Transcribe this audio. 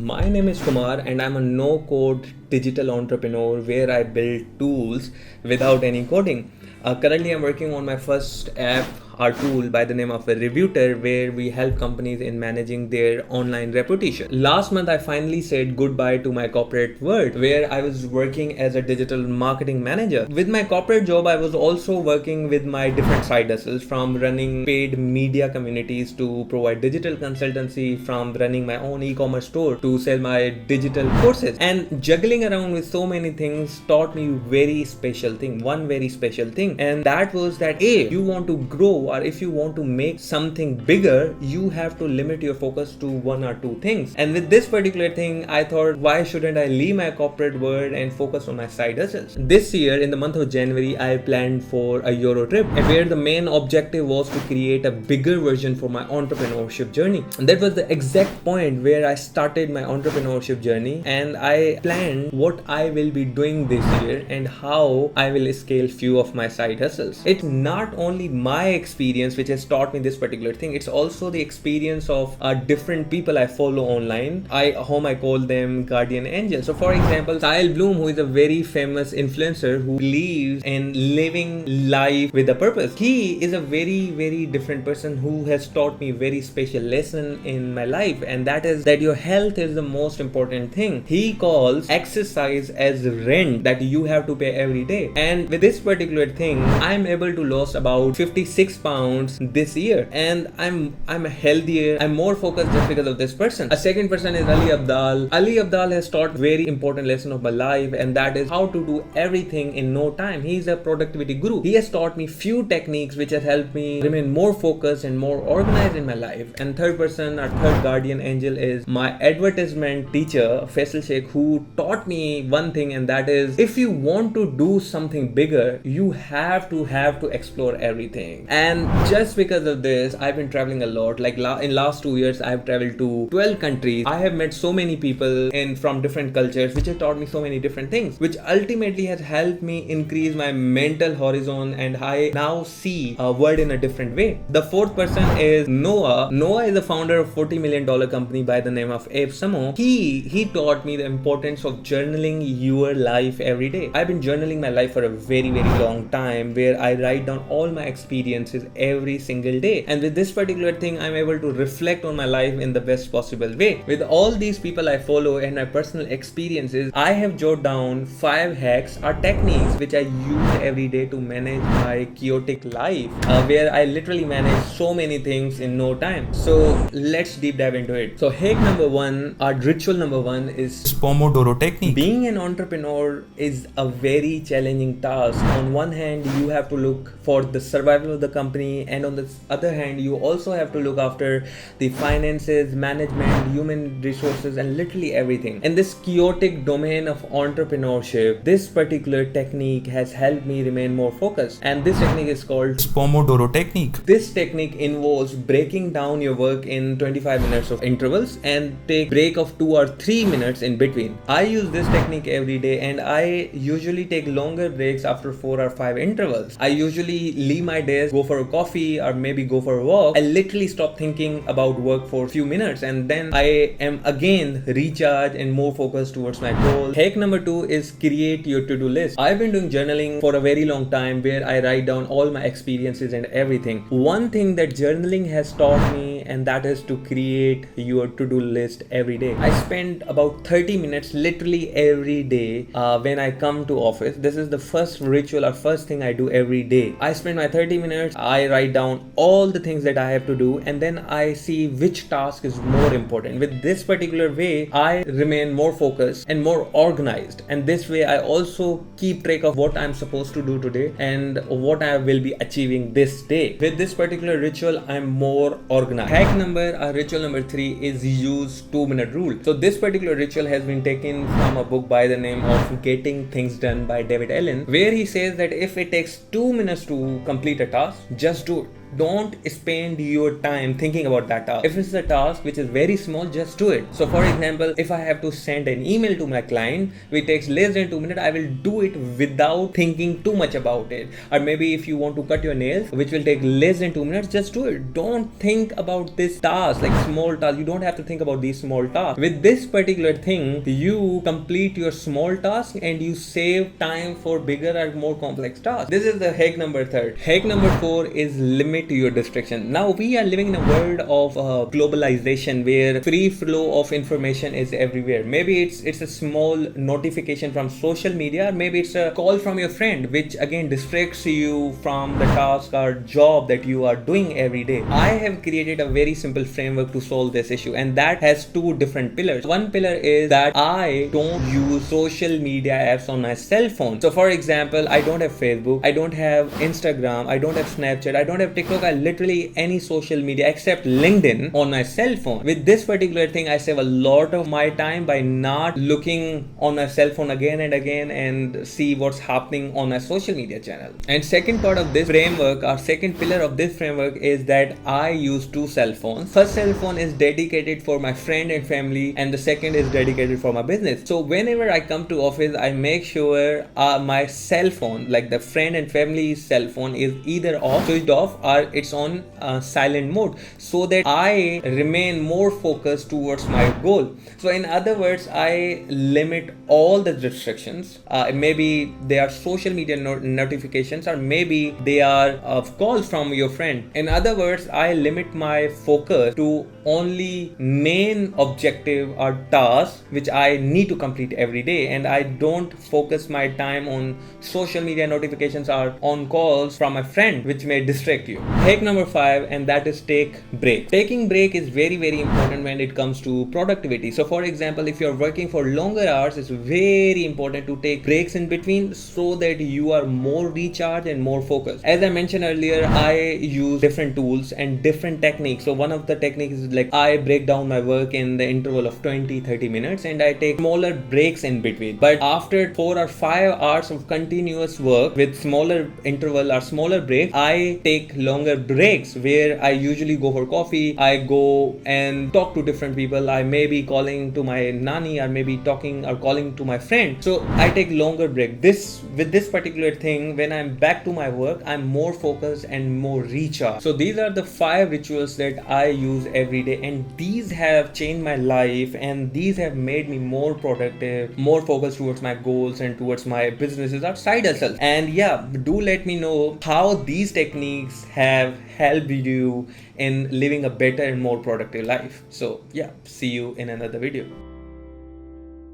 My name is Kumar and I'm a no-code digital entrepreneur where I build tools without any coding. Currently, I'm working on my first app or tool by the name of a Reviewter, where we help companies in managing their online reputation. Last month, I finally said goodbye to my corporate world, where I was working as a digital marketing manager. With my corporate job, I was also working with my different side hustles, from running paid media communities to provide digital consultancy, from running my own e-commerce store to sell my digital courses. And juggling around with so many things taught me one very special thing, and that was that if you want to grow or if you want to make something bigger, you have to limit your focus to one or two things. And with this particular thing, I thought, why shouldn't I leave my corporate world and focus on my side hustles? This year, in the month of January, I planned for a Euro trip, where the main objective was to create a bigger version for my entrepreneurship journey. And that was the exact point where I started my entrepreneurship journey, and I planned what I will be doing this year and how I will scale few of my side hustles. It's not only my experience which has taught me this particular thing, it's also the experience of different people I follow online, whom I call them guardian angels. So for example, Sahil Bloom, who is a very famous influencer who believes in living life with a purpose. He is a very different person who has taught me very special lesson in my life, and that is that your health is the most important thing. He calls exercise as rent that you have to pay every day. And with this particular thing, I'm able to lose about 56 pounds this year, and I'm healthier, I'm more focused just because of this person. A second person is Ali Abdal. Ali Abdal has taught very important lesson of my life, and that is how to do everything in no time. He's a productivity guru. He has taught me few techniques which has helped me remain more focused and more organized in my life. And third person, our third guardian angel, is my advertisement teacher, Faisal Shiekh, who taught me one thing, and that is, if you want to do something bigger, you have to explore everything. And just because of this, I've been traveling a lot. Like in last 2 years, I've traveled to 12 countries. I have met so many people from different cultures, which have taught me so many different things, which ultimately has helped me increase my mental horizon, and I now see a world in a different way. The fourth person is Noah. Noah is the founder of $40 million company by the name of Abe Samo. He taught me the importance of journaling your life every day. I've been journaling my life for a very long time, where I write down all my experiences every single day. And with this particular thing, I'm able to reflect on my life in the best possible way. With all these people I follow and my personal experiences, I have jotted down 5 hacks or techniques which I use every day to manage my chaotic life, where I literally manage so many things in no time. So let's deep dive into it. So hack number 1, or ritual number 1, is Pomodoro technique. Being an entrepreneur is a very challenging task. On one hand, you have to look for the survival of the company, and on the other hand, you also have to look after the finances, management, human resources, and literally everything. In this chaotic domain of entrepreneurship, this particular technique has helped me remain more focused, and this technique is called Pomodoro technique. This technique involves breaking down your work in 25 minutes of intervals and take break of 2 or 3 minutes in between. I use this technique every day, and I usually take longer breaks after 4 or 5 intervals. I usually leave my desk, go for a coffee, or maybe go for a walk. I literally stop thinking about work for a few minutes, and then I am again recharged and more focused towards my goal. Hack number 2 is create your to-do list. I've been doing journaling for a very long time, where I write down all my experiences and everything. One thing that journaling has taught me, and that is to create your to-do list every day. I spend about 30 minutes literally every day when I come to office. This is the first ritual or first thing I do every day. I spend my 30 minutes, I write down all the things that I have to do, and then I see which task is more important. With this particular way, I remain more focused and more organized, and this way I also keep track of what I'm supposed to do today and what I will be achieving this day. With this particular ritual, I'm more organized. Ritual number 3 is use 2-minute rule. So this particular ritual has been taken from a book by the name of Getting Things Done by David Allen, where he says that if it takes 2 minutes to complete a task, just do it. don't spend your time thinking about that task. If it's a task which is very small, just do it. So for example, if I have to send an email to my client which takes less than 2 minutes, I will do it without thinking too much about it. Or maybe if you want to cut your nails which will take less than 2 minutes, just do it. Don't think about this task, like small tasks. You don't have to think about these small tasks. With this particular thing, you complete your small task and you save time for bigger or more complex tasks. This is the hack number 3. Hack number 4 is limit your distraction. Now we are living in a world of globalization where free flow of information is everywhere. Maybe it's a small notification from social media, or maybe it's a call from your friend which again distracts you from the task or job that you are doing every day. I have created a very simple framework to solve this issue, and that has 2 different pillars. One pillar is that I don't use social media apps on my cell phone. So for example, I don't have Facebook, I don't have Instagram, I don't have Snapchat, I don't have TikTok, I literally any social media except LinkedIn on my cell phone. With this particular thing, I save a lot of my time by not looking on my cell phone again and again and see what's happening on my social media channel. And second part of this framework, or second pillar of this framework, is that I use 2 cell phones. First cell phone is dedicated for my friend and family, and the second is dedicated for my business. So whenever I come to office, I make sure my cell phone, like the friend and family cell phone, is either off, switched off, or it's on silent mode, so that I remain more focused towards my goal. So in other words, I limit all the distractions. Maybe they are social media notifications, or maybe they are calls from your friend. In other words, I limit my focus to only main objective or tasks which I need to complete every day, and I don't focus my time on social media notifications or on calls from my friend which may distract you. Hack number 5, and that is take break. Taking break is very important when it comes to productivity. So for example, if you're working for longer hours, it's very important to take breaks in between so that you are more recharged and more focused. As I mentioned earlier, I use different tools and different techniques. So one of the techniques is like I break down my work in the interval of 20-30 minutes and I take smaller breaks in between. But after 4 or 5 hours of continuous work with smaller interval or smaller break, I take longer breaks where I usually go for coffee, I go and talk to different people, I may be calling to my nanny, or maybe talking or calling to my friend. So I take longer break. With this particular thing, when I'm back to my work, I'm more focused and more recharged. So these are the 5 rituals that I use every day, and these have changed my life, and these have made me more productive, more focused towards my goals and towards my businesses or side hustles. And yeah, do let me know how these techniques have helped you in living a better and more productive life. So yeah, see you in another video.